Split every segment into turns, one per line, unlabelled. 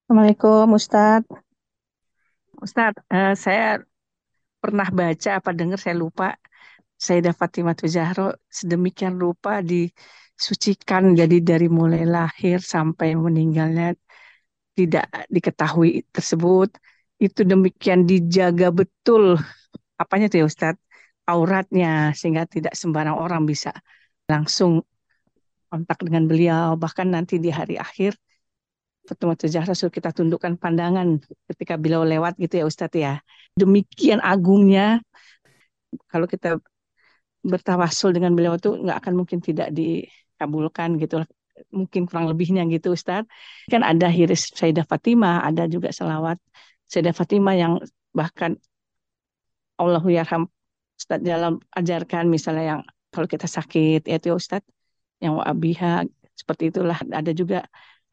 Assalamualaikum Ustadz. Ustadz, saya pernah baca apa dengar saya lupa. Sayyidah Fatimah Zahra sedemikian rupa disucikan jadi dari mulai lahir sampai meninggalnya tidak diketahui tersebut. Itu demikian dijaga betul apanya tuh ya Ustadz, auratnya sehingga tidak sembarang orang bisa langsung kontak dengan beliau. Bahkan nanti di hari akhir Fatimah Zahra suruh kita tundukkan pandangan ketika beliau lewat gitu ya Ustadz ya. Demikian agungnya kalau kita bertawasul dengan beliau tuh nggak akan mungkin tidak dikabulkan gitu. Mungkin kurang lebihnya gitu Ustadz. Kan ada hiris Sayyidah Fatimah, ada juga selawat Sayyidah Fatimah yang bahkan Allahu yarham Ustadz dalam ajarkan misalnya yang kalau kita sakit ya itu ya Ustadz yang wa'abiha seperti itulah ada juga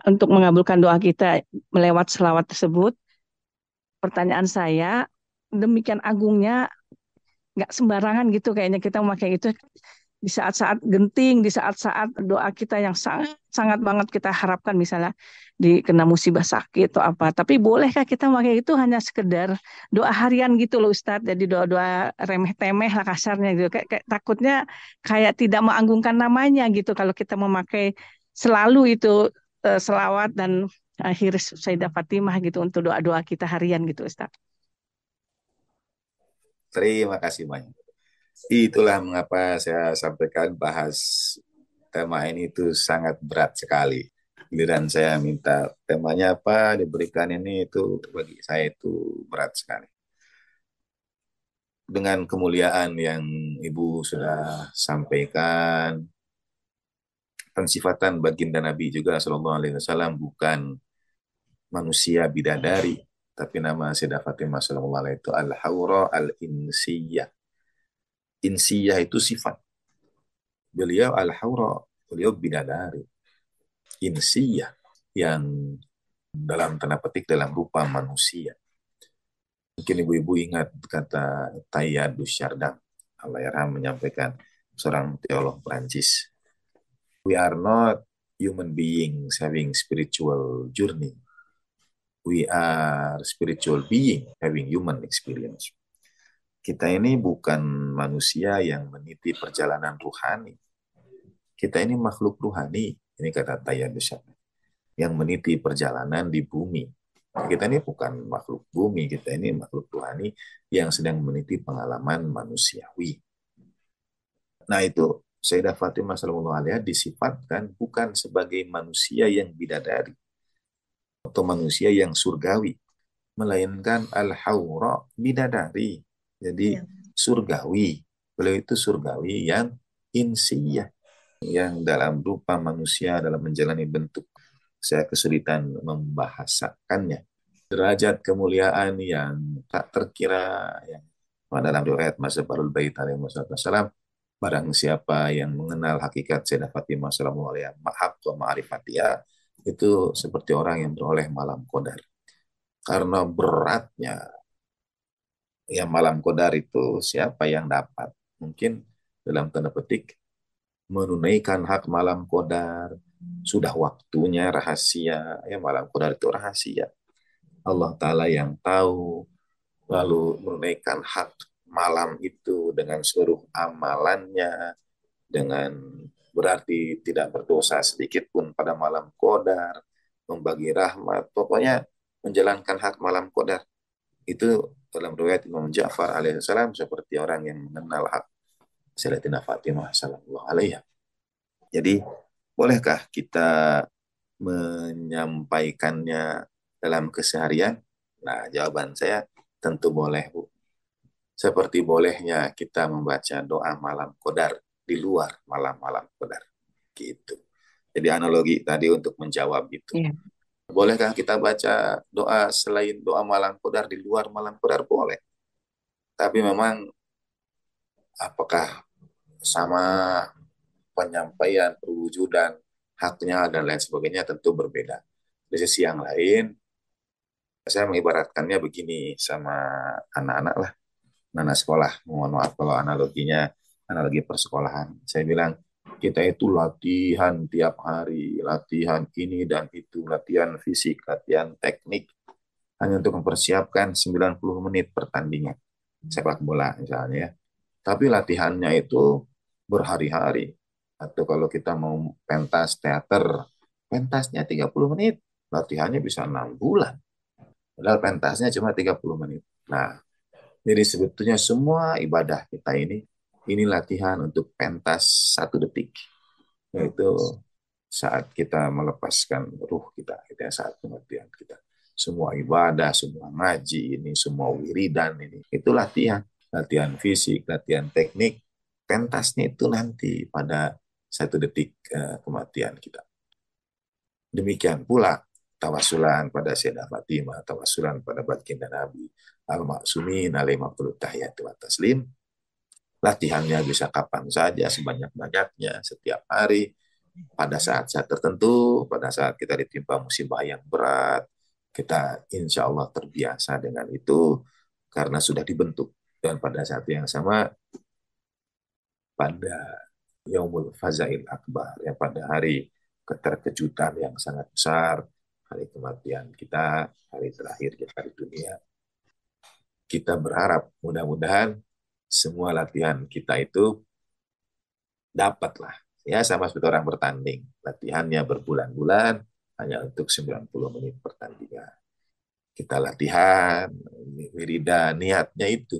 untuk mengabulkan doa kita melewat selawat tersebut. Pertanyaan saya, demikian agungnya nggak sembarangan gitu kayaknya kita memakai itu di saat-saat genting, di saat-saat doa kita yang sangat sangat banget kita harapkan misalnya kena musibah sakit atau apa. Tapi bolehkah kita memakai itu hanya sekedar doa harian gitu loh Ustadz. Jadi doa-doa remeh-temeh lah kasarnya gitu. Kayak takutnya kayak tidak mengagungan namanya gitu kalau kita memakai selalu itu selawat dan hirs Sayyidah Fatimah gitu untuk doa-doa kita harian gitu Ustadz.
Terima kasih banyak. Itulah mengapa saya sampaikan bahas tema ini itu sangat berat sekali. Giliran saya minta temanya apa, diberikan ini itu bagi saya itu berat sekali. Dengan kemuliaan yang Ibu sudah sampaikan, pensifatan baginda Nabi juga Shallallahu Alaihi Wasallam bukan manusia bidadari, tapi nama Sayyidah Fatimah Shallallahu Alaihi itu al-haura al-insiyah. Insiyah itu sifat. Beliau al-haura, beliau bidadari. Insiyah yang dalam tanda petik dalam rupa manusia. Mungkin ibu-ibu ingat kata Tayyadus Syardang, Allahyarham menyampaikan, seorang teolog Prancis. We are not human beings having spiritual journey. We are spiritual being having human experience. Kita ini bukan manusia yang meniti perjalanan ruhani. Kita ini makhluk ruhani. Ini kata Tayyadus Syardang. Yang meniti perjalanan di bumi. Kita ini bukan makhluk bumi, kita ini makhluk rohani yang sedang meniti pengalaman manusiawi. Nah itu Sayyidah Fatimah Sallallahu Alaihi disifatkan bukan sebagai manusia yang bidadari atau manusia yang surgawi, melainkan al-haura bidadari. Jadi
Iya.
surgawi. Beliau itu surgawi yang insiyah, yang dalam rupa manusia dalam menjalani bentuk. Saya kesulitan membahasakannya. Derajat kemuliaan yang tak terkira yang dalam riwayat Masa Barul Bait alaihi wasallam, barang siapa yang mengenal hakikat Sayyidah Fatimah sallallahu alaihi wasallam ma'rifatiyah itu seperti orang yang beroleh malam qadar. Karena beratnya ya malam qadar itu siapa yang dapat? Mungkin dalam tanda petik menunaikan hak malam qadar sudah waktunya rahasia ya malam qadar itu rahasia. Allah Ta'ala yang tahu, lalu menunaikan hak malam itu dengan seluruh amalannya, dengan berarti tidak berdosa sedikit pun pada malam qadar, membagi rahmat, pokoknya menjalankan hak malam qadar. Itu dalam riwayat Imam Ja'far alaihissalam seperti orang yang mengenal hak Sayyidatina Fatimah sallallahu alaihi. Jadi, bolehkah kita menyampaikannya dalam keseharian? Nah, jawaban saya tentu boleh, Bu. Seperti bolehnya kita membaca doa malam qadar di luar malam-malam qadar. Gitu. Jadi analogi tadi untuk menjawab itu.
Iya.
Bolehkah kita baca doa selain doa malam qadar di luar malam qadar? Boleh. Tapi memang apakah sama penyampaian, perwujudan, haknya, dan lain sebagainya tentu berbeda. Di sisi yang lain, saya mengibaratkannya begini sama anak-anak lah, anak sekolah. Mohon maaf kalau analoginya analogi persekolahan. Saya bilang, Kita itu latihan tiap hari, latihan ini dan itu, latihan fisik, latihan teknik, hanya untuk mempersiapkan 90 menit pertandingan sepak bola misalnya ya. Tapi latihannya itu berhari-hari. Atau kalau kita mau pentas teater, pentasnya 30 menit, latihannya bisa 6 bulan. Padahal pentasnya cuma 30 menit. Nah, jadi sebetulnya semua ibadah kita ini latihan untuk pentas 1 detik. Yaitu saat kita melepaskan ruh kita, itu ya, saat kematian kita. Semua ibadah, semua ngaji ini, semua wiridan ini, itu latihan. Latihan fisik, latihan teknik, pentasnya itu nanti pada 1 detik kematian kita. Demikian pula tawasulan pada Sayyidah Fatimah, tawasulan pada baginda Nabi, al-maksumin alaihim tahiyatu wa taslim. Latihannya bisa kapan saja, sebanyak-banyaknya, setiap hari, pada saat-saat tertentu, pada saat kita ditimpa musibah yang berat, kita insya Allah terbiasa dengan itu karena sudah dibentuk. Dan pada saat yang sama, pada Yaumul Fazail Akbar, yang pada hari keterkejutan yang sangat besar, hari kematian kita, hari terakhir kita di dunia, kita berharap mudah-mudahan semua latihan kita itu dapatlah. Ya, sama seperti orang bertanding. Latihannya berbulan-bulan hanya untuk 90 menit pertandingan. Kita latihan, wiridan, niatnya itu.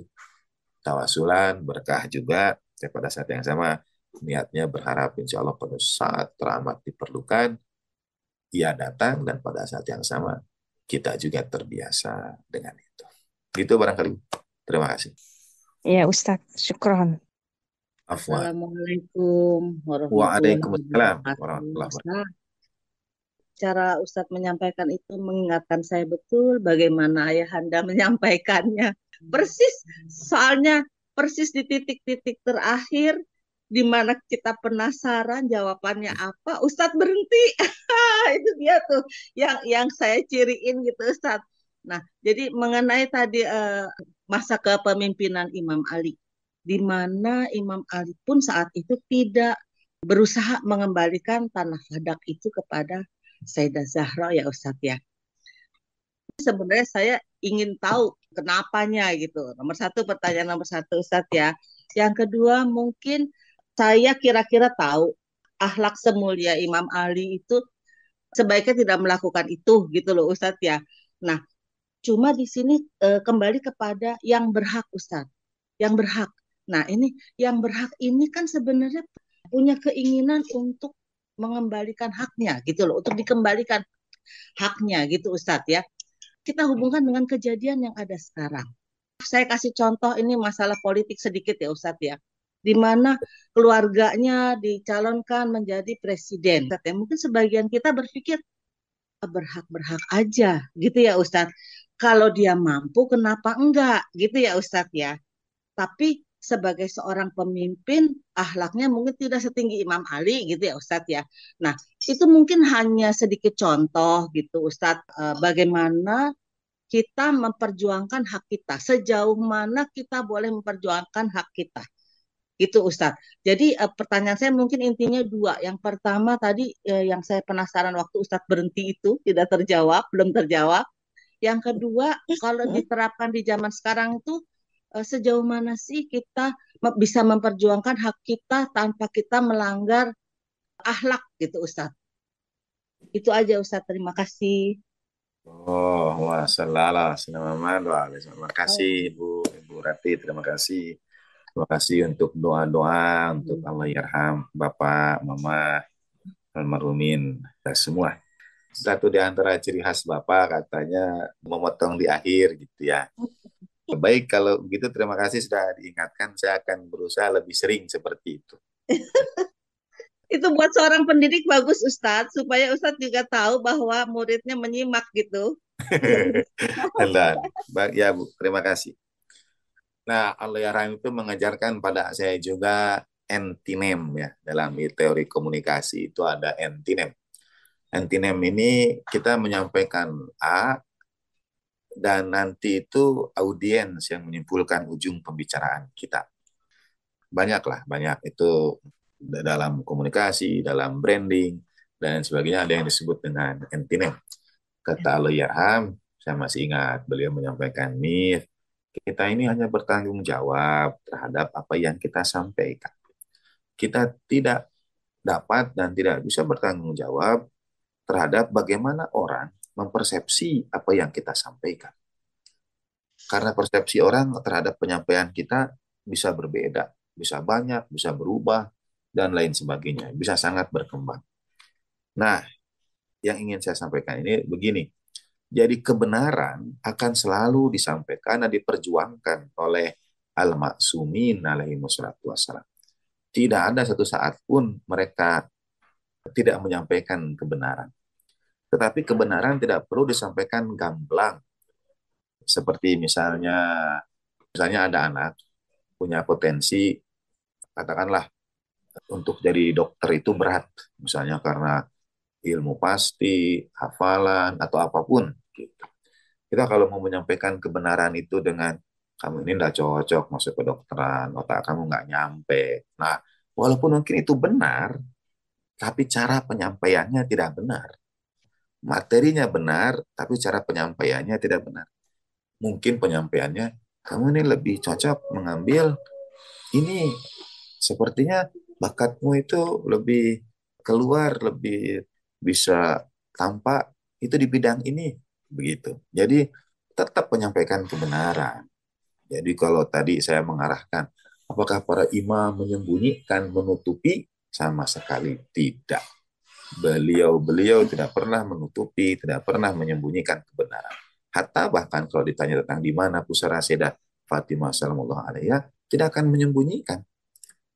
Tawasulan, berkah juga. Ya, pada saat yang sama, niatnya berharap insya Allah pada saat teramat diperlukan, ia datang dan pada saat yang sama, kita juga terbiasa dengan itu. Gitu barangkali. Terima kasih.
Ya Ustadz, syukron.
Afwan.
Assalamualaikum warahmatullahi
Waalaikumsalam
wabarakatuh.
warahmatullahi wabarakatuh.
Ustaz, cara Ustadz menyampaikan itu mengingatkan saya betul bagaimana Ayahanda menyampaikannya. Persis, soalnya persis di titik-titik terakhir di mana kita penasaran jawabannya apa, Ustadz berhenti. Itu dia tuh yang saya ciriin gitu Ustadz. Nah, jadi mengenai tadi masa kepemimpinan Imam Ali, di mana Imam Ali pun saat itu tidak berusaha mengembalikan tanah Fadak itu kepada Sayyidah Zahra ya Ustadz ya. Sebenarnya saya ingin tahu kenapanya gitu. Nomor satu, pertanyaan nomor satu Ustadz ya. Yang kedua mungkin saya kira-kira tahu akhlak semulia Imam Ali itu sebaiknya tidak melakukan itu gitu loh Ustadz ya. Nah, cuma di sini kembali kepada yang berhak Ustadz, yang berhak. Nah, ini yang berhak ini kan sebenarnya punya keinginan untuk mengembalikan haknya gitu loh, untuk dikembalikan haknya gitu Ustadz ya. Kita hubungkan dengan kejadian yang ada sekarang. Saya kasih contoh ini masalah politik sedikit ya Ustadz ya. Di mana keluarganya dicalonkan menjadi presiden. Ya, mungkin sebagian kita berpikir berhak-berhak aja gitu ya Ustadz. Kalau dia mampu kenapa enggak gitu ya Ustadz ya. Tapi sebagai seorang pemimpin akhlaknya mungkin tidak setinggi Imam Ali gitu ya Ustadz ya. Nah itu mungkin hanya sedikit contoh gitu Ustadz, bagaimana kita memperjuangkan hak kita, sejauh mana kita boleh memperjuangkan hak kita. Itu Ustadz. Jadi pertanyaan saya mungkin intinya dua. Yang pertama tadi yang saya penasaran waktu Ustadz berhenti itu tidak terjawab, belum terjawab. Yang kedua, kalau diterapkan di zaman sekarang itu sejauh mana sih kita bisa memperjuangkan hak kita tanpa kita melanggar akhlak gitu Ustadz. Itu aja Ustadz. Terima kasih.
Oh, wassalamualaikum warahmatullahi wabarakatuh. Terima kasih Ibu Rati, terima kasih. Terima kasih untuk doa-doa untuk Allah yarham Bapak, Mama, almarhumin, dan semua. Satu di antara ciri khas Bapak katanya memotong di akhir gitu ya. Baik, kalau begitu terima kasih sudah diingatkan. Saya akan berusaha lebih sering seperti itu.
Itu buat seorang pendidik bagus Ustadz, supaya Ustadz juga tahu bahwa muridnya menyimak gitu.
Dan, ya Bu, terima kasih. Nah, Al-Yaram itu mengajarkan pada saya juga antinem ya. Dalam teori komunikasi itu ada antinem. Antinem ini kita menyampaikan A dan nanti itu audiens yang menyimpulkan ujung pembicaraan kita. Banyak lah, banyak itu dalam komunikasi, dalam branding, dan sebagainya ada yang disebut dengan anti-name. Kata Allahyarham, saya masih ingat beliau menyampaikan, Nif, kita ini hanya bertanggung jawab terhadap apa yang kita sampaikan. Kita tidak dapat dan tidak bisa bertanggung jawab terhadap bagaimana orang mempersepsi apa yang kita sampaikan. Karena persepsi orang terhadap penyampaian kita bisa berbeda, bisa banyak, bisa berubah, dan lain sebagainya. Bisa sangat berkembang. Nah, yang ingin saya sampaikan ini begini. Jadi kebenaran akan selalu disampaikan dan diperjuangkan oleh al-maksumin alaihi wassalatu wassalam. Tidak ada satu saat pun mereka tidak menyampaikan kebenaran. Tetapi kebenaran tidak perlu disampaikan gamblang. Seperti misalnya ada anak punya potensi, katakanlah untuk jadi dokter itu berat, misalnya karena ilmu pasti, hafalan, atau apapun. Gitu. Kita kalau mau menyampaikan kebenaran itu dengan kamu ini nggak cocok masuk ke dokteran, otak kamu nggak nyampe. Nah, walaupun mungkin itu benar, tapi cara penyampaiannya tidak benar. Materinya benar, tapi cara penyampaiannya tidak benar. Mungkin penyampaiannya, kamu ini lebih cocok mengambil ini, sepertinya bakatmu itu lebih keluar, lebih bisa tampak itu di bidang ini, begitu. Jadi tetap menyampaikan kebenaran. Jadi kalau tadi saya mengarahkan, apakah para imam menyembunyikan, menutupi? Sama sekali tidak. Beliau tidak pernah menutupi, tidak pernah menyembunyikan kebenaran. Hatta bahkan kalau ditanya tentang di mana pusara Sayyidah Fatimah sallallahu alaiha, tidak akan menyembunyikan.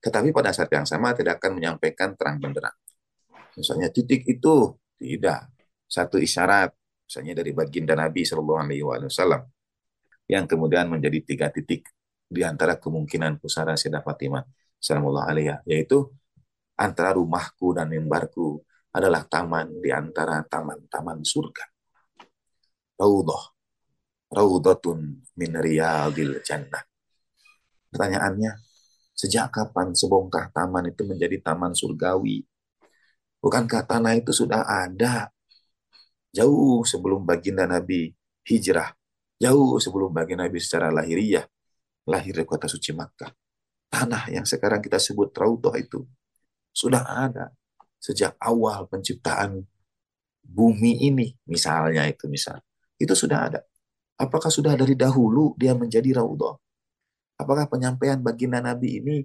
Tetapi pada saat yang sama tidak akan menyampaikan terang benderang. Misalnya titik itu tidak. Satu isyarat, misalnya dari baginda Nabi sallallahu alaihi wasallam, yang kemudian menjadi 3 titik di antara kemungkinan pusara Sayyidah Fatimah sallallahu alaiha, yaitu antara rumahku dan mimbarku adalah taman di antara taman-taman surga. Raudhah, raudhatun min riyadil jannah. Pertanyaannya, sejak kapan sebongkah taman itu menjadi taman surgawi? Bukankah tanah itu sudah ada jauh sebelum baginda Nabi hijrah, jauh sebelum baginda Nabi secara lahiriah, lahir di kota suci Makkah. Tanah yang sekarang kita sebut Raudhah itu sudah ada sejak awal penciptaan bumi ini, misalnya itu sudah ada. Apakah sudah dari dahulu dia menjadi Raudhah? Apakah penyampaian baginda Nabi ini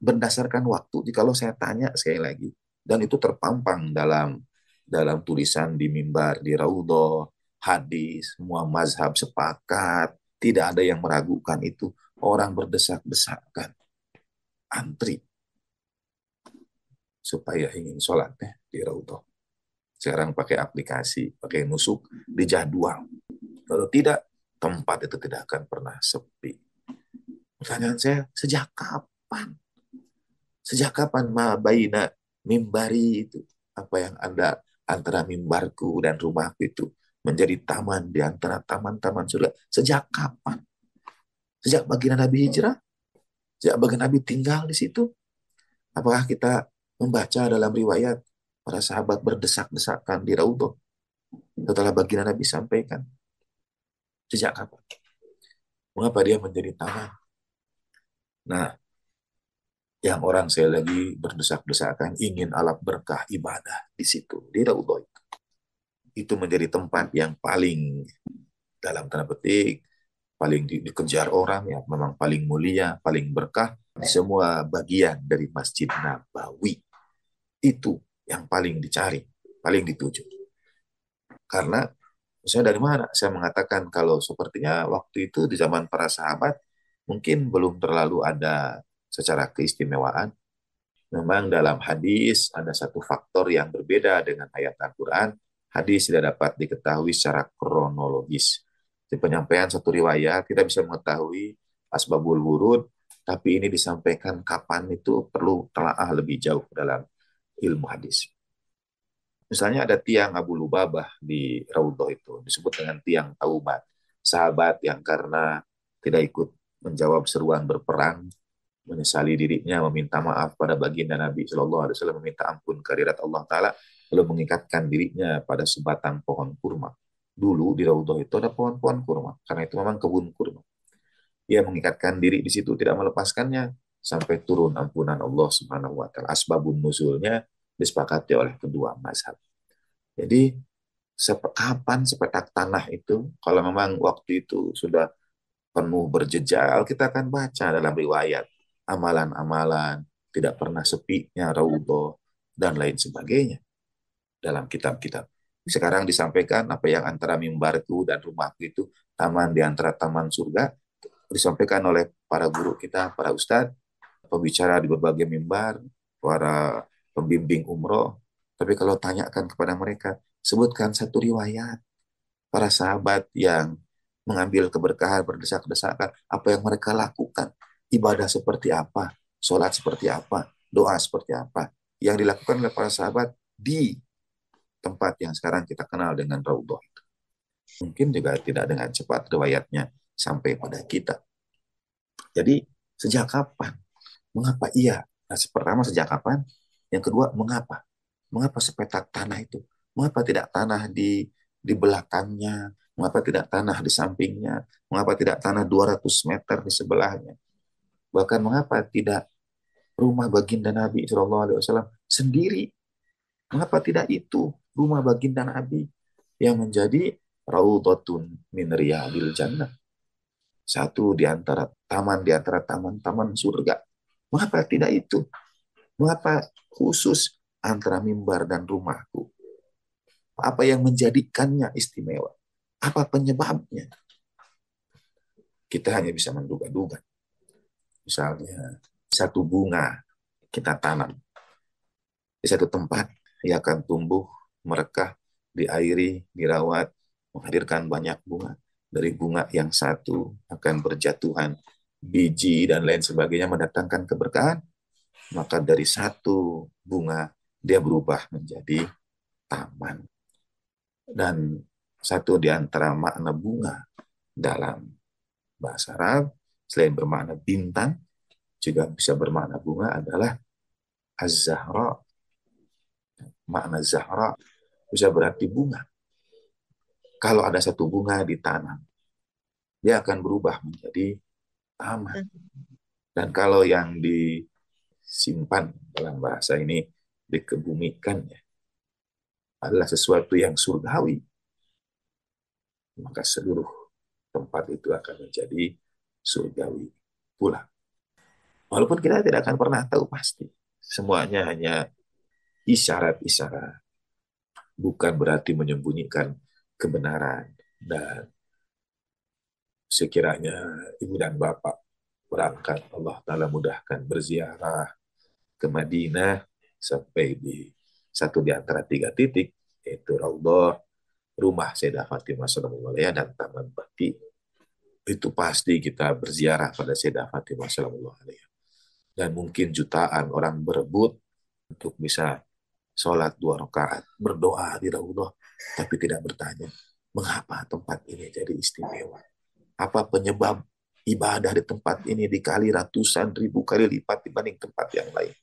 berdasarkan waktu? Kalau saya tanya sekali lagi, dan itu terpampang dalam tulisan di mimbar, di Raudhah, hadis, semua mazhab sepakat, tidak ada yang meragukan itu. Orang berdesak-desakan, antri, supaya ingin sholatnya di Raudhah. Sekarang pakai aplikasi, pakai nusuk, dijadwal. Kalau tidak, tempat itu tidak akan pernah sepi. Pertanyaan saya, sejak kapan? Sejak kapan ma baina mimbari itu? Apa yang Anda antara mimbarku dan rumahku itu menjadi taman di antara taman-taman surga? Sejak kapan? Sejak baginda Nabi hijrah? Sejak baginda Nabi tinggal di situ? Apakah kita membaca dalam riwayat para sahabat berdesak-desakan di Raudhah setelah baginda Nabi sampaikan? Sejak kapan? Mengapa dia menjadi taman? Nah, yang orang saya lagi berdesak-desakan ingin alat berkah ibadah di situ, di Raudhah itu menjadi tempat yang paling dalam tanda petik paling dikejar orang, ya memang paling mulia, paling berkah di semua bagian dari Masjid Nabawi. Itu yang paling dicari, paling dituju. Karena saya dari mana? Saya mengatakan kalau sepertinya waktu itu di zaman para sahabat mungkin belum terlalu ada secara keistimewaan. Memang dalam hadis ada satu faktor yang berbeda dengan ayat Al-Quran. Hadis tidak dapat diketahui secara kronologis. Di penyampaian satu riwayat kita bisa mengetahui asbabul wurud, tapi ini disampaikan kapan itu perlu telaah lebih jauh dalam ilmu hadis. Misalnya ada tiang Abu Lubabah di Raudhah itu disebut dengan tiang taubat. Sahabat yang karena tidak ikut menjawab seruan berperang menyesali dirinya, meminta maaf pada baginda Nabi Shallallahu Alaihi Wasallam, meminta ampun kehadirat Allah Taala, lalu mengikatkan dirinya pada sebatang pohon kurma. Dulu di Raudhah itu ada pohon-pohon kurma, karena itu memang kebun kurma. Ia mengikatkan diri di situ, tidak melepaskannya sampai turun ampunan Allah Subhanahu wa taala. Asbabun nuzulnya disepakati oleh kedua mazhab. Jadi kapan sepetak tanah itu, kalau memang waktu itu sudah penuh berjejal, kita akan baca dalam riwayat amalan-amalan, tidak pernah sepinya Raudhah dan lain sebagainya dalam kitab-kitab. Sekarang disampaikan apa yang antara mimbarku dan rumahku itu taman di antara taman surga, disampaikan oleh para guru kita, para ustadz, pembicara di berbagai mimbar, para pembimbing umroh. Tapi kalau tanyakan kepada mereka, sebutkan satu riwayat para sahabat yang mengambil keberkahan berdesak-desakan, apa yang mereka lakukan, ibadah seperti apa, sholat seperti apa, doa seperti apa, yang dilakukan oleh para sahabat di tempat yang sekarang kita kenal dengan Raudhah. Mungkin juga tidak dengan cepat riwayatnya sampai pada kita. Jadi sejak kapan? Mengapa iya? Nah, pertama sejak kapan? Yang kedua mengapa? Mengapa sepetak tanah itu? Mengapa tidak tanah di belakangnya? Mengapa tidak tanah di sampingnya? Mengapa tidak tanah 200 meter di sebelahnya? Bahkan mengapa tidak rumah baginda Nabi Shallallahu Alaihi Wasallam sendiri? Mengapa tidak itu rumah baginda Nabi yang menjadi raudhatun min riyadil jannah? Satu di antara taman-taman surga. Mengapa tidak itu? Mengapa khusus antara mimbar dan rumahku? Apa yang menjadikannya istimewa? Apa penyebabnya? Kita hanya bisa menduga-duga. Misalnya, satu bunga kita tanam di satu tempat, ia akan tumbuh, merekah, diairi, dirawat, menghadirkan banyak bunga. Dari bunga yang satu akan berjatuhan biji dan lain sebagainya mendatangkan keberkahan, maka dari satu bunga dia berubah menjadi taman. Dan satu di antara makna bunga dalam bahasa Arab, selain bermakna bintang, juga bisa bermakna bunga adalah az-zahra. Makna zahra bisa berarti bunga. Kalau ada satu bunga ditanam, dia akan berubah menjadi taman. Dan kalau yang disimpan dalam bahasa ini, dikebumikan, ya, adalah sesuatu yang surgawi, maka seluruh tempat itu akan menjadi surgawi pula. Walaupun kita tidak akan pernah tahu pasti. Semuanya hanya isyarat-isyarat. Bukan berarti menyembunyikan kebenaran. Dan sekiranya ibu dan bapak berangkat, Allah Ta'ala mudahkan berziarah ke Madinah sampai di satu di antara 3 titik, yaitu Raudhah, rumah Sayyidah Fatimah sallallahu alaihi dan Taman Baqi. Itu pasti kita berziarah pada Sayyidah Fatimah sallallahu alaihi. Dan mungkin jutaan orang berebut untuk bisa sholat 2 rakaat, berdoa di Raudhah, tapi tidak bertanya, mengapa tempat ini jadi istimewa? Apa penyebab ibadah di tempat ini dikali ratusan ribu kali lipat dibanding tempat yang lain?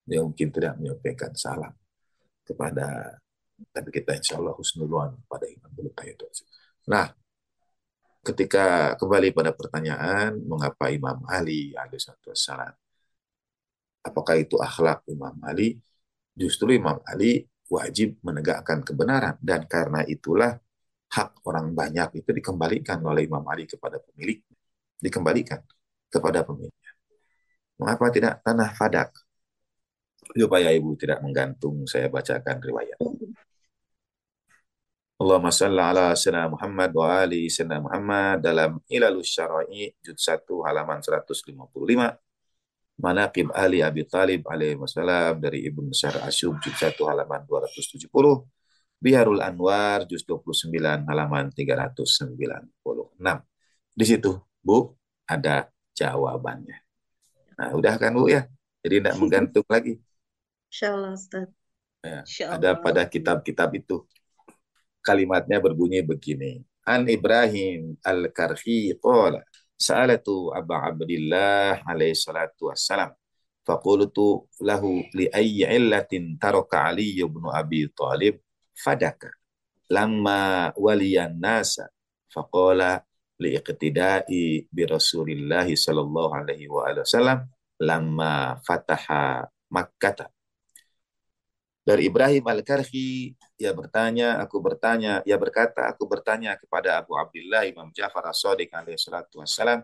Dia mungkin tidak menyampaikan salam kepada, tapi kita insya Allah husnuluan pada Imam itu. Nah, ketika kembali pada pertanyaan, mengapa Imam Ali alaihissalam, apakah itu akhlak Imam Ali? Justru Imam Ali wajib menegakkan kebenaran, dan karena itulah hak orang banyak itu dikembalikan oleh Imam Ali kepada pemilik, dikembalikan kepada pemiliknya. Mengapa tidak tanah Fadak? Supaya ibu tidak menggantung, saya bacakan riwayat. Allahumma salli ala sayyidina Muhammad wa ali sayyidina Muhammad dalam Ilalus Syara'i juz 1 halaman 155. Manaqib Ali Abi Talib alaihi wassalam dari Ibnu Syar Asyub juz 1 halaman 270. Biharul Anwar juz 29 halaman 396. Di situ, Bu, ada jawabannya. Nah, udah kan, Bu, ya? Jadi tidak menggantung lagi.
Insyaallah, Ustaz.
Ya,
Insyaallah.
ada pada kitab-kitab itu. Kalimatnya berbunyi begini. An Ibrahim al-Karhi qala Sa'alatu Aba Abdillah alaihi salatu wassalam. Faqultu lahu li ayyi illatin taraka Ali ibn Abi Thalib fadaka lamma waliyan nasa faqala liiqtida'i bi Rasulillah sallallahu alaihi wa alihi wasallam lamma fataha Makkah. Dari Ibrahim Al-Karhi, ia berkata, aku bertanya kepada Abu Abdullah Imam Ja'far As-Shadiq alaihi salatu wassalam,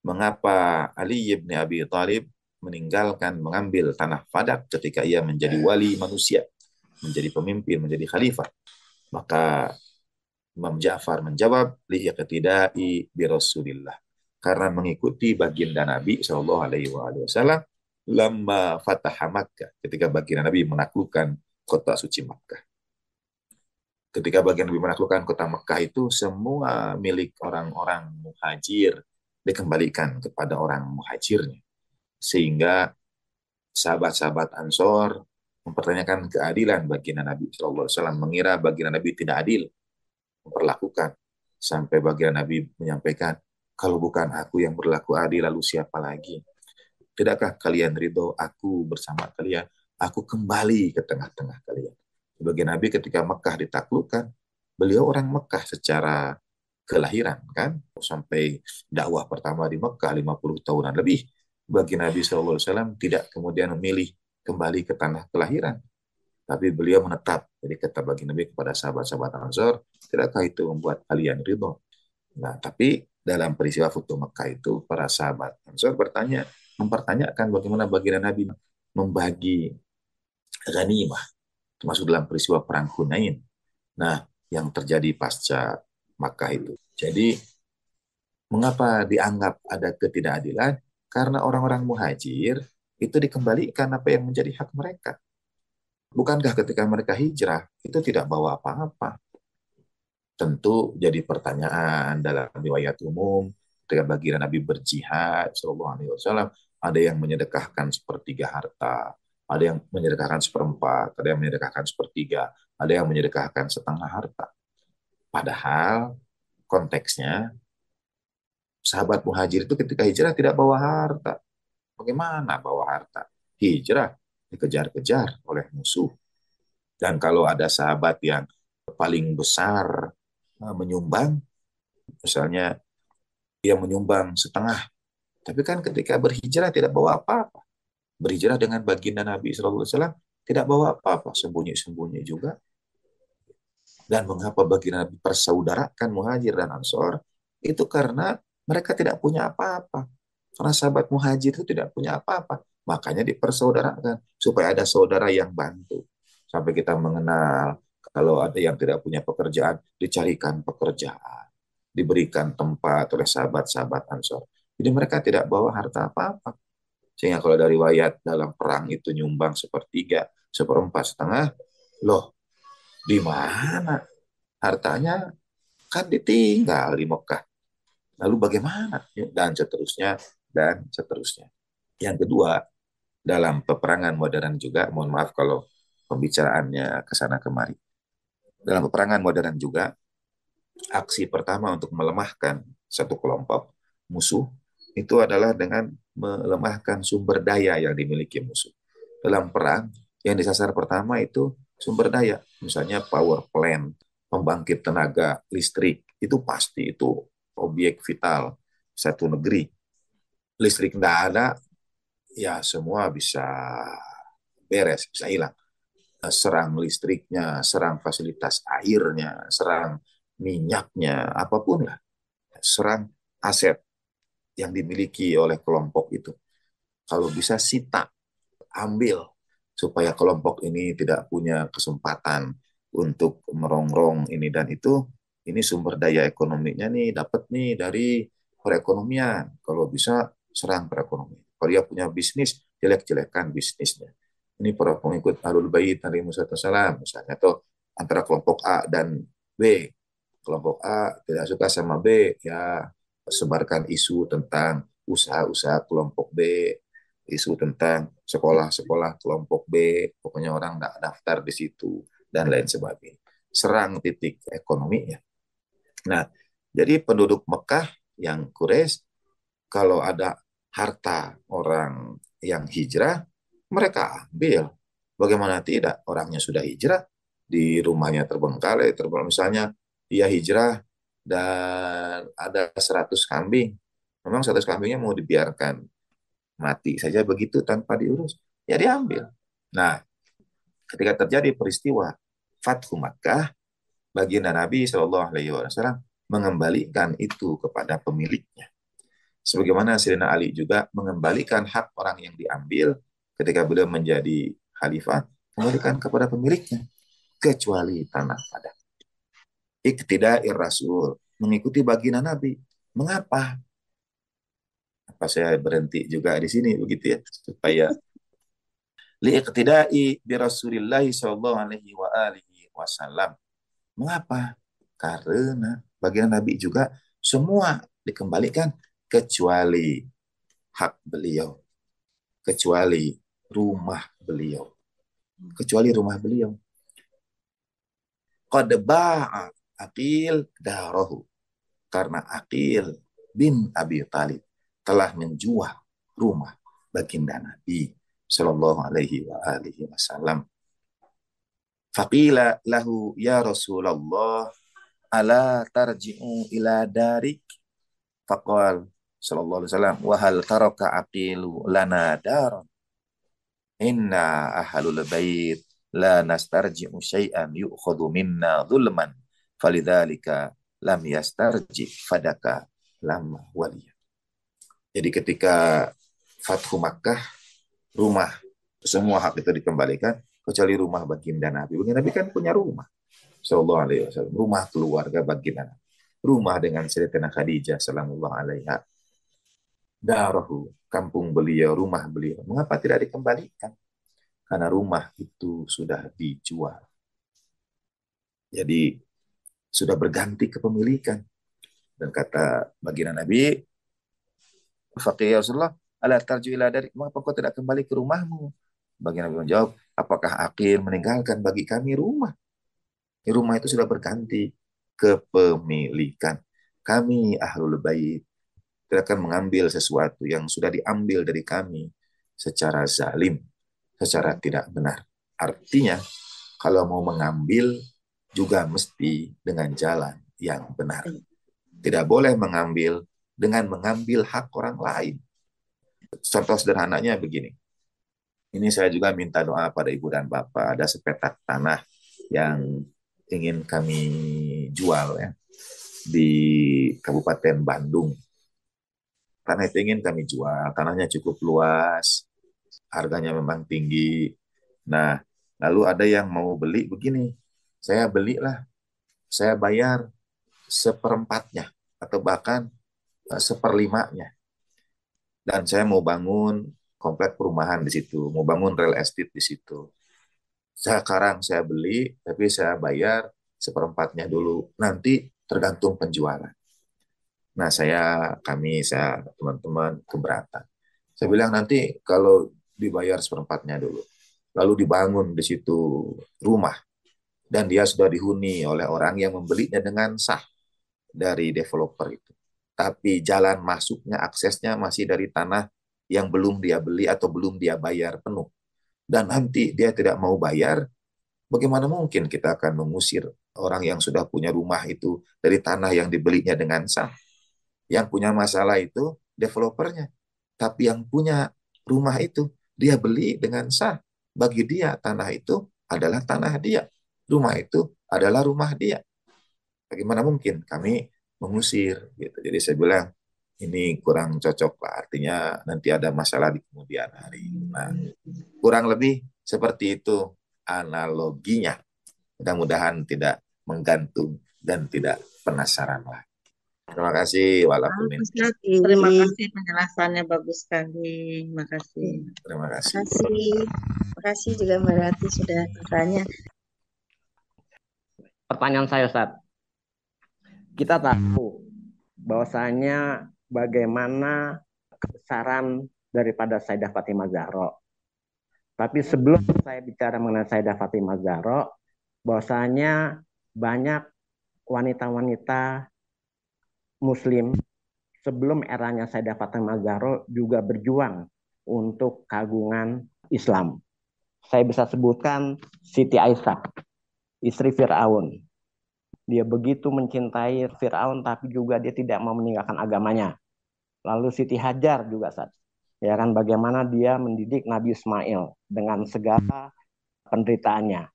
mengapa Ali bin Abi Thalib mengambil tanah Fadak ketika ia menjadi wali manusia, menjadi pemimpin, menjadi khalifah. Maka Imam Ja'far menjawab, li'iqtida'i bi Rasulillah. Karena mengikuti baginda Nabi sallallahu alaihi wasallam lamma fataha Makkah, ketika baginda Nabi menaklukkan kota suci Makkah. Ketika baginda Nabi menaklukkan kota Makkah itu, semua milik orang-orang muhajir dikembalikan kepada orang muhajirnya. Sehingga sahabat-sahabat Ansor mempertanyakan keadilan baginda Nabi sallallahu alaihi wasallam, mengira baginda Nabi tidak adil memperlakukan, sampai baginda Nabi menyampaikan, kalau bukan aku yang berlaku adil, lalu siapa lagi? Tidakkah kalian ridho aku bersama kalian? Aku kembali ke tengah-tengah kalian. Sebagai Nabi ketika Mekah ditaklukkan, beliau orang Mekah secara kelahiran, kan? Sampai dakwah pertama di Mekah 50 tahunan lebih. Bagi Nabi SAW tidak kemudian memilih kembali ke tanah kelahiran. Tapi beliau menetap. Jadi kata bagi Nabi kepada sahabat-sahabat Ansor, tidakkah itu membuat kalian ridho? Nah, tapi dalam peristiwa Futuh Mekah itu, para sahabat Ansor mempertanyakan bagaimana baginda Nabi membagi ghanimah, termasuk dalam peristiwa Perang Hunain. Nah, yang terjadi pasca Makkah itu. Jadi, mengapa dianggap ada ketidakadilan? Karena orang-orang muhajir itu dikembalikan apa yang menjadi hak mereka. Bukankah ketika mereka hijrah, itu tidak bawa apa-apa? Tentu jadi pertanyaan dalam riwayat umum, ketika baginda Nabi berjihad, Sallallahu Alaihi Wasallam, ada yang menyedekahkan sepertiga harta, ada yang menyedekahkan seperempat, ada yang menyedekahkan sepertiga, ada yang menyedekahkan setengah harta. Padahal konteksnya, sahabat muhajir itu ketika hijrah tidak bawa harta. Bagaimana bawa harta? Hijrah dikejar-kejar oleh musuh. Dan kalau ada sahabat yang paling besar menyumbang, misalnya dia menyumbang setengah, tapi kan ketika berhijrah tidak bawa apa-apa. Berhijrah dengan baginda Nabi SAW tidak bawa apa-apa, sembunyi-sembunyi juga. Dan mengapa baginda Nabi persaudarakan muhajir dan ansor? Itu karena mereka tidak punya apa-apa. Karena sahabat muhajir itu tidak punya apa-apa. Makanya dipersaudarakan, supaya ada saudara yang bantu. Sampai kita mengenal, kalau ada yang tidak punya pekerjaan, dicarikan pekerjaan. Diberikan tempat oleh sahabat-sahabat ansor. Jadi mereka tidak bawa harta apa-apa. Sehingga kalau dari riwayat dalam perang itu nyumbang sepertiga, seperempat, setengah, loh, di mana hartanya? Kan ditinggal di Mekah. Lalu bagaimana? Dan seterusnya, dan seterusnya. Yang kedua, dalam peperangan modern juga, mohon maaf kalau pembicaraannya ke sana kemari. Dalam peperangan modern juga, aksi pertama untuk melemahkan satu kelompok musuh itu adalah dengan melemahkan sumber daya yang dimiliki musuh. Dalam perang, yang disasar pertama itu sumber daya, misalnya power plant, pembangkit tenaga listrik, itu pasti itu objek vital satu negeri. Listrik tidak ada, ya semua bisa beres, bisa hilang. Serang listriknya, serang fasilitas airnya, serang minyaknya, apapun lah. Serang aset yang dimiliki oleh kelompok itu. Kalau bisa sita, ambil, supaya kelompok ini tidak punya kesempatan untuk merongrong ini dan itu. Ini sumber daya ekonominya nih, dapat nih dari perekonomian. Kalau bisa, serang perekonomian. Kalau dia punya bisnis, jelek-jelekan bisnisnya. Ini para pengikut Ahlul Bait Nabi Musa SAW, misalnya, atau antara kelompok A dan B. Kelompok A tidak suka sama B, ya sebarkan isu tentang usaha-usaha kelompok B, isu tentang sekolah-sekolah kelompok B, pokoknya orang tidak daftar di situ, dan lain sebagainya. Serang titik ekonominya. Nah, jadi penduduk Mekah yang Quraisy kalau ada harta orang yang hijrah, mereka ambil. Bagaimana tidak? Orangnya sudah hijrah, di rumahnya terbengkalai, misalnya dia hijrah dan ada 100 kambing. Memang 100 kambingnya mau dibiarkan mati saja begitu tanpa diurus, ya diambil. Nah, ketika terjadi peristiwa Fathu Makkah, baginda Nabi Shallallahu Alaihi Wasallam mengembalikan itu kepada pemiliknya. Sebagaimana Sayyidina Ali juga mengembalikan hak orang yang diambil ketika beliau menjadi khalifah, kembalikan kepada pemiliknya, kecuali tanah Padang. Iktida'ir Rasul, mengikuti baginda Nabi. Mengapa? Apa saya berhenti juga di sini begitu ya, supaya liiqtida'i bi Rasulillahi sallallahu alaihi wa alihi wasallam. Mengapa? Karena baginda Nabi juga semua dikembalikan kecuali hak beliau, kecuali rumah beliau, kecuali rumah beliau. Qad ba'a Aqil darahu, karena Aqil bin Abi Talib telah menjual rumah baginda Nabi sallallahu alaihi wa alihi wasallam. Faqila lahu ya Rasulullah ala tarji'u ila darik, faqal sallallahu alaihi wasallam wa hal taraka aqilu lana daran inna ahlul bait la nastarji'u syai'an yu'khadhu minna zulman falidzalika lam yastarji fadaka lam waliya. Jadi ketika Fathu Makkah, rumah semua hak itu dikembalikan kecuali rumah baginda Nabi. Baginda Nabi kan punya rumah, sallallahu alaihi wasallam, rumah keluarga baginda Nabi, rumah dengan Sayyidatina Khadijah sallallahu alaiha, darahu, kampung beliau, rumah beliau. Mengapa tidak dikembalikan? Karena rumah itu sudah dijual. Jadi sudah berganti kepemilikan. Dan kata baginda Nabi, faqih ya Rasulullah, ala tarju ila dari, mengapa kau tidak kembali ke rumahmu? Baginda Nabi menjawab, apakah Aqil meninggalkan bagi kami rumah? Rumah itu sudah berganti kepemilikan. Kami ahlul bait tidak akan mengambil sesuatu yang sudah diambil dari kami secara zalim, secara tidak benar. Artinya, kalau mau mengambil juga mesti dengan jalan yang benar. Tidak boleh mengambil dengan mengambil hak orang lain. Contoh sederhananya begini. Ini saya juga minta doa pada Ibu dan Bapak. Ada sepetak tanah yang ingin kami jual ya, di Kabupaten Bandung. Tanah itu ingin kami jual. Tanahnya cukup luas, harganya memang tinggi. Nah, lalu ada yang mau beli begini. Saya belilah, saya bayar seperempatnya atau bahkan seperlimanya. Dan saya mau bangun komplek perumahan di situ, mau bangun real estate di situ. Sekarang saya beli, tapi saya bayar seperempatnya dulu. Nanti tergantung penjualan. Nah, saya teman-teman keberatan. Saya bilang nanti kalau dibayar seperempatnya dulu, lalu dibangun di situ rumah, dan dia sudah dihuni oleh orang yang membelinya dengan sah dari developer itu. Tapi jalan masuknya, aksesnya masih dari tanah yang belum dia beli atau belum dia bayar penuh. Dan nanti dia tidak mau bayar, bagaimana mungkin kita akan mengusir orang yang sudah punya rumah itu dari tanah yang dibelinya dengan sah? Yang punya masalah itu developernya. Tapi yang punya rumah itu, dia beli dengan sah. Bagi dia, tanah itu adalah tanah dia. Rumah itu adalah rumah dia. Bagaimana mungkin kami mengusir? Gitu. Jadi saya bilang, ini kurang cocok lah. Artinya nanti ada masalah di kemudian hari. Nah, kurang lebih seperti itu analoginya. Mudah-mudahan tidak menggantung dan tidak penasaran lah. Terima kasih, walaupun ini.
Terima kasih, penjelasannya bagus sekali. Terima kasih.
Terima kasih.
Terima kasih juga Mbak Rati sudah bertanya.
Pertanyaan saya, Ustaz. Kita tahu bahwasanya bagaimana kebesaran daripada Sayyidah Fatimah Zahra. Tapi sebelum saya bicara mengenai Sayyidah Fatimah Zahra, bahwasanya banyak wanita-wanita Muslim sebelum eranya Sayyidah Fatimah Zahra juga berjuang untuk keagungan Islam. Saya bisa sebutkan Siti Aisyah, istri Fir'aun. Dia begitu mencintai Fir'aun, tapi juga dia tidak mau meninggalkan agamanya. Lalu Siti Hajar juga, ya kan, bagaimana dia mendidik Nabi Ismail dengan segala penderitaannya.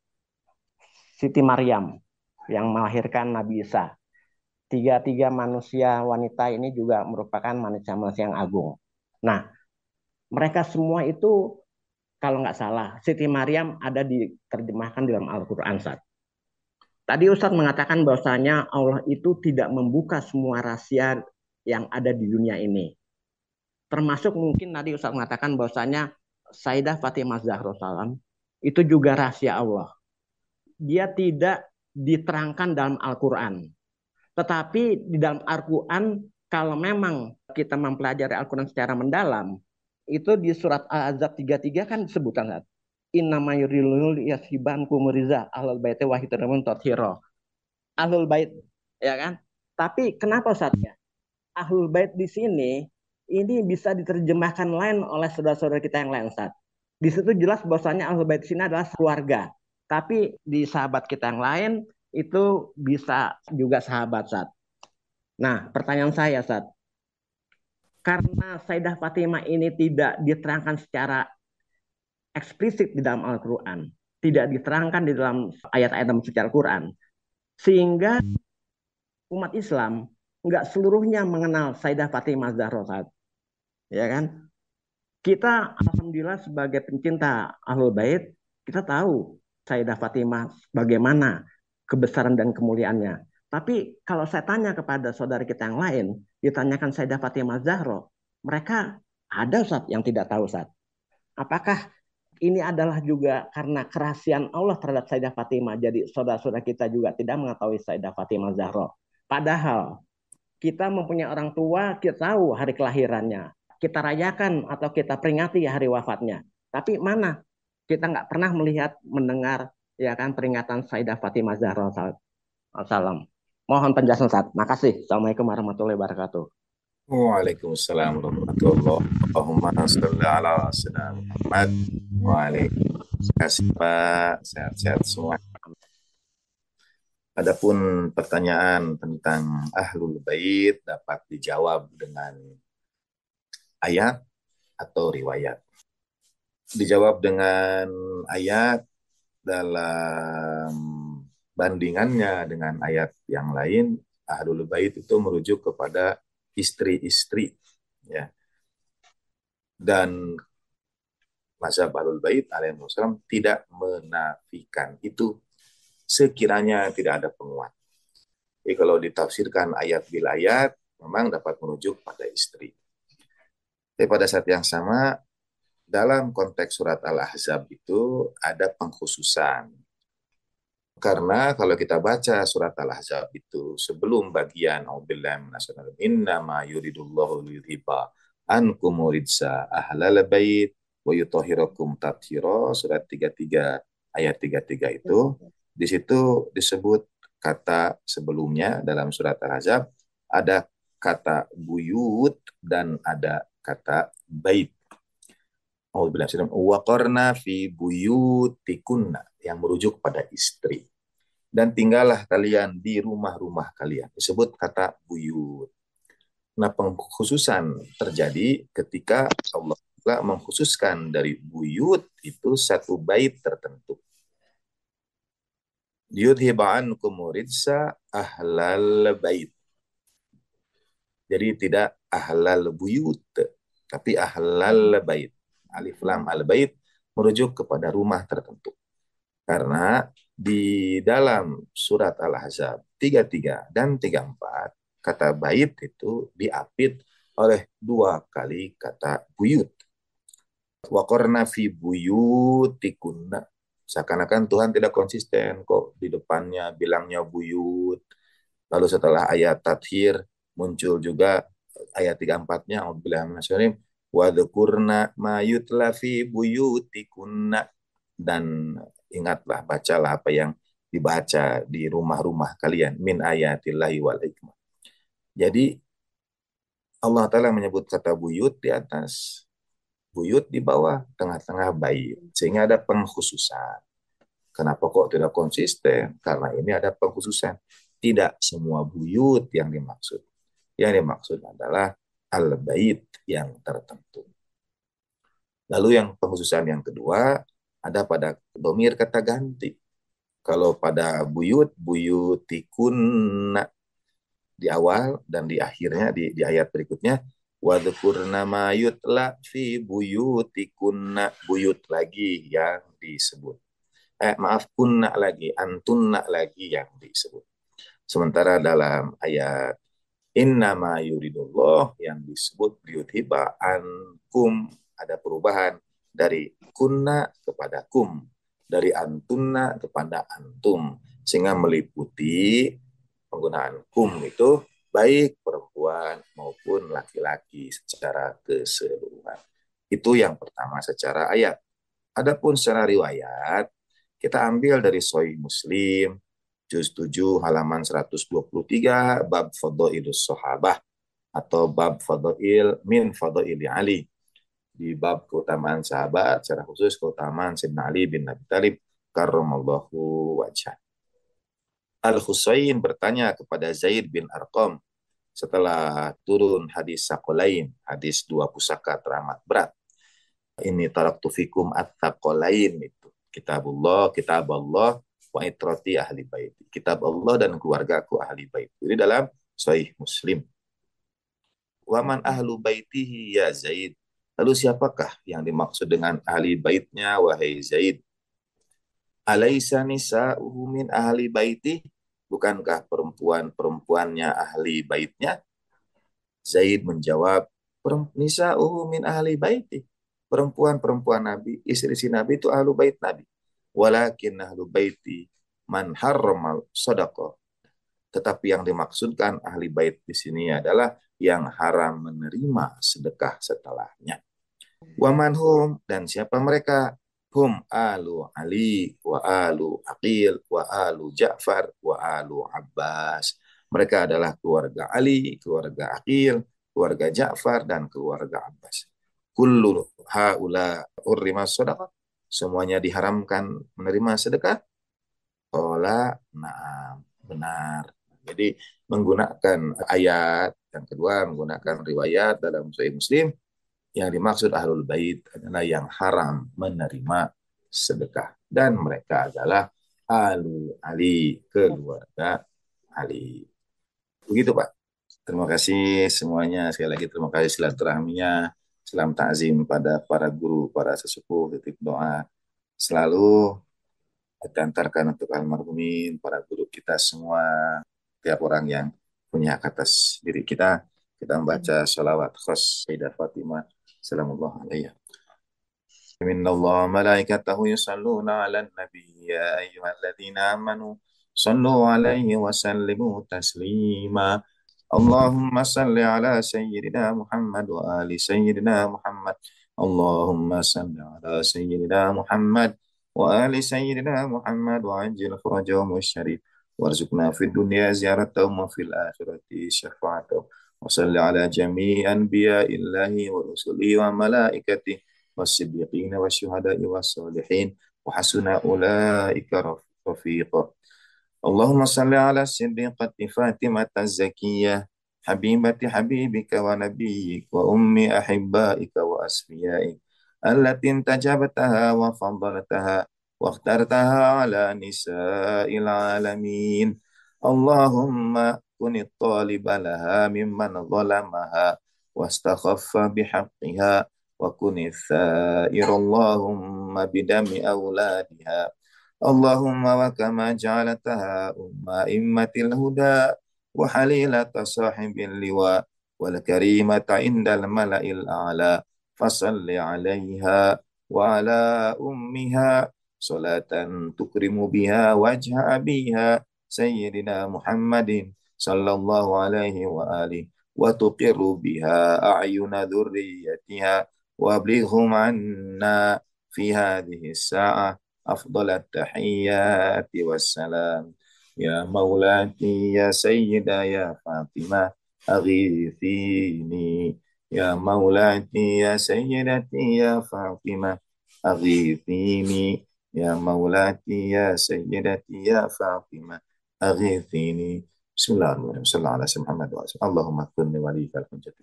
Siti Maryam yang melahirkan Nabi Isa. Tiga manusia wanita ini juga merupakan manusia-manusia yang agung. Nah, mereka semua itu, kalau nggak salah, Siti Maryam ada diterjemahkan dalam Al-Quran, Ustaz. Tadi Ustaz mengatakan bahwasanya Allah itu tidak membuka semua rahasia yang ada di dunia ini. Termasuk mungkin tadi Ustaz mengatakan bahwasanya Sayyidah Fatimah Zahra salam itu juga rahasia Allah. Dia tidak diterangkan dalam Al-Quran. Tetapi di dalam Al-Quran, kalau memang kita mempelajari Al-Quran secara mendalam, itu di surat Al-Ahzab 33 kan disebutkan, innama yuridullahu liyuzhibankum rijsa ahlul baiti wa yutahhirakum tathira. Ahlul bait, ya kan? Tapi kenapa Ustaz ya? Ahlul bait di sini ini bisa diterjemahkan lain oleh saudara-saudara kita yang lain, Ustaz. Di situ jelas bahwasanya ahlul bait di sini adalah keluarga. Tapi di sahabat kita yang lain itu bisa juga sahabat, Ustaz. Nah, pertanyaan saya, Ustaz, karena Sayyidah Fatimah ini tidak diterangkan secara eksplisit di dalam Al-Quran, tidak diterangkan di dalam ayat-ayat dalam suci Al-Quran, sehingga umat Islam nggak seluruhnya mengenal Sayyidah Fatimah Zahra, ya kan? Kita alhamdulillah sebagai pencinta Ahlul Bait, kita tahu Sayyidah Fatimah bagaimana kebesaran dan kemuliaannya. Tapi kalau saya tanya kepada saudara kita yang lain, ditanyakan Sayyidah Fatimah Zahra, mereka ada Ustaz yang tidak tahu, Ustaz. Apakah ini adalah juga karena kerahasiaan Allah terhadap Sayyidah Fatimah, jadi saudara-saudara kita juga tidak mengetahui Sayyidah Fatimah Zahra. Padahal kita mempunyai orang tua, kita tahu hari kelahirannya, kita rayakan atau kita peringati hari wafatnya. Tapi mana kita nggak pernah melihat, mendengar, ya kan, peringatan Sayyidah Fatimah Zahra salam. Mohon penjelasan, Ustaz. Makasih. Assalamualaikum warahmatullahi wabarakatuh.
Waalaikumsalam warahmatullahi wabarakatuh. Allahumma sholli ala sayyidina Muhammad. Waalaikumsalam Pak. Sehat-sehat semua. Adapun pertanyaan tentang Ahlul Bait dapat dijawab dengan ayat atau riwayat. Dijawab dengan ayat dalam bandingannya dengan ayat yang lain. Ahlul Bait itu merujuk kepada istri-istri, ya. Dan mazhab Ahlul Bait alaihi wasallam tidak menafikan itu sekiranya tidak ada penguat. Jadi kalau ditafsirkan ayat bil ayat, memang dapat merujuk pada istri. Tapi pada saat yang sama, dalam konteks surat Al-Ahzab itu ada pengkhususan. Karena kalau kita baca surat Al-Ahzab itu, sebelum bagian innama yuridullahu liyudhiba ankum rijsa ahlal bait wa yutahhirakum tathira, surat 33 ayat 33 itu. Di situ disebut kata sebelumnya dalam surat Al-Ahzab, ada kata buyut dan ada kata bait. Waqarna fi buyutikunna, yang merujuk pada istri. Dan tinggallah kalian di rumah-rumah kalian. Disebut kata buyut. Nah, pengkhususan terjadi ketika Allah mengkhususkan dari buyut itu satu bait tertentu. Yudhiba ankum rijsa ahlal bait. Jadi tidak ahlal buyut, tapi ahlal bait. Alif lam al bait merujuk kepada rumah tertentu. Karena di dalam surat Al-Ahzab 33 dan 34, kata bait itu diapit oleh dua kali kata buyut. Waqarna fi buyutikunna. Seakan-akan Tuhan tidak konsisten kok, di depannya bilangnya buyut. Lalu setelah ayat tathir muncul juga ayat 34-nya wadhkurna ma yutla fi buyutikunna, dan ingatlah, bacalah apa yang dibaca di rumah-rumah kalian min ayatillahi wal hikmah. Jadi Allah Ta'ala menyebut kata buyut di atas, buyut di bawah, tengah-tengah bait. Sehingga ada pengkhususan. Kenapa kok tidak konsisten? Karena ini ada pengkhususan. Tidak semua buyut yang dimaksud. Yang dimaksud adalah al-bait yang tertentu. Lalu yang pengkhususan yang kedua, ada pada domir kata ganti. Kalau pada buyut, buyutikunna di awal dan di akhirnya di ayat berikutnya, wadhkurna ma yutla fi buyutikunna, buyut lagi yang disebut. Maaf, kunna lagi, antunna lagi yang disebut. Sementara dalam ayat innama yuridullah yang disebut liyudhiba ankum, ada perubahan dari kunna kepada kum, dari antunna kepada antum, sehingga meliputi penggunaan kum itu baik perempuan maupun laki-laki secara keseluruhan. Itu yang pertama secara ayat. Adapun secara riwayat, kita ambil dari Sahih Muslim, juz 7 halaman 123, bab Fadailus Sahabah atau bab Fadail min Fadaili Ali. Di bab keutamaan sahabat, secara khusus keutamaan Sayyidina Ali bin Abi Thalib karramallahu wajhah. Al-Husain bertanya kepada Zaid bin Arqam setelah turun hadis Saqalain, hadis dua pusaka teramat berat. Ini taraktu fikum at-taqalain, itu kitab Allah wa itrati ahli bait. Kitab Allah dan keluargaku ahli bait. Ini dalam Sahih Muslim. Wa man ahlu baitihi ya Zaid. Lalu siapakah yang dimaksud dengan ahli baitnya wahai Zaid? Alaisa nisa'uhu min ahli baiti? Bukankah perempuan-perempuannya ahli baitnya? Zaid menjawab, nisa'uhu min ahli baiti. Perempuan-perempuan Nabi, istri Nabi itu ahlu bait Nabi. Walakin ahlu baiti man harramal sadaqah. Tetapi yang dimaksudkan ahli bait di sini adalah yang haram menerima sedekah setelahnya. Wa manhum, dan siapa mereka? Hum alu Ali wa alu Aqil wa alu Ja'far wa alu Abbas. Mereka adalah keluarga Ali, keluarga Aqil, keluarga Ja'far, dan keluarga Abbas. Kullu haula urrima sedekah. Semuanya diharamkan menerima sedekah. Qala na'am, benar. Jadi menggunakan ayat yang kedua, menggunakan riwayat dalam Sahih Muslim, yang dimaksud ahlul bait adalah yang haram menerima sedekah, dan mereka adalah alu Ali, keluarga Ali. Begitu Pak. Terima kasih semuanya. Sekali lagi terima kasih silaturahminya. Salam takzim pada para guru, para sesepuh, titik doa selalu diantarkan untuk almarhumin, para guru kita semua, tiap orang yang punya hak atas diri kita. Kita membaca sholawat khas Sayyidah Fatimah salamullah alaihi. Inna Allah malaikatahu yusalluna ala nabi ya ayyuhalladzina amanu sallu alaihi wa sallimu taslima. Allahumma salli ala sayyidina Muhammad wa ali sayyidina Muhammad. Allahumma salli ala sayyidina Muhammad wa ali sayyidina Muhammad wa ajil farajahum syarif warzuqna fid dunya ziyaratahum wa fil akhirati syafa'atahum. وصل على جميع أنبياء الله ورسله وملائكته والصديقين والشهداء والصالحين وحسن أولئك رفيقا. اللهم صل على الصديقة فاطمة الزكية حبيبة حبيبك ونبيك وأم أحبائك وأسفيائك التي انتجبتها وفضلتها واخترتها على نساء العالمين. اللهم كن الطالب لها ممن ظلمها واستخف بحقها وكن الثائر اللهم بدم أولادها. اللهم وكما جعلتها أئمة الهدى وحليلة صاحب اللواء والكريمة عند الملأ الأعلى فصل عليها وعلى أمها صلاة تكرم بها وجه أبيها سيدنا محمد صلى الله عليه وآله وتقر بها أعين ذريتها وابلغهم عنا في هذه الساعة أفضل التحيات والسلام. يا مولاتي يا سيدة يا فاطمة أغيثيني يا مولاتي يا سيدتي يا فاطمة أغيثيني يا مولاتي يا سيدتي يا فاطمة أغيثيني. بسم الله الرحمن الرحيم. صلى الله على سيدنا محمد وعلى آله. اللهم كن وليك الحجة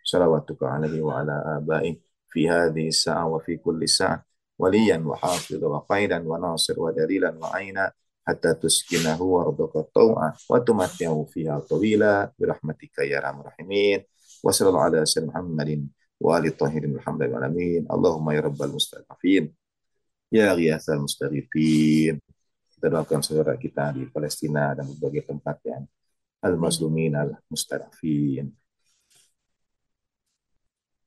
صلواتك عليه وعلى آبائه في هذه الساعة وفي كل ساعة وليا وحافظا وقيدا وناصر ودليلا وعينا حتى تسكنه وارضك طوعا وتمتعه فيها طويلا برحمتك يا ارحم الراحمين. وصلى الله على سيدنا محمد وآل الطاهرين الحمد لله العالمين. اللهم يا رب المستضعفين ya غياث المستغيثين. Kita doakan saudara kita di Palestina dan berbagai tempat yang al-mazlumin al-mustadafin.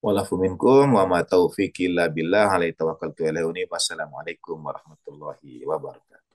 Walafu minkum wa ma taufiqi illa billah alaihi tawakkaltu alaihi. Wassalamualaikum warahmatullahi wabarakatuh.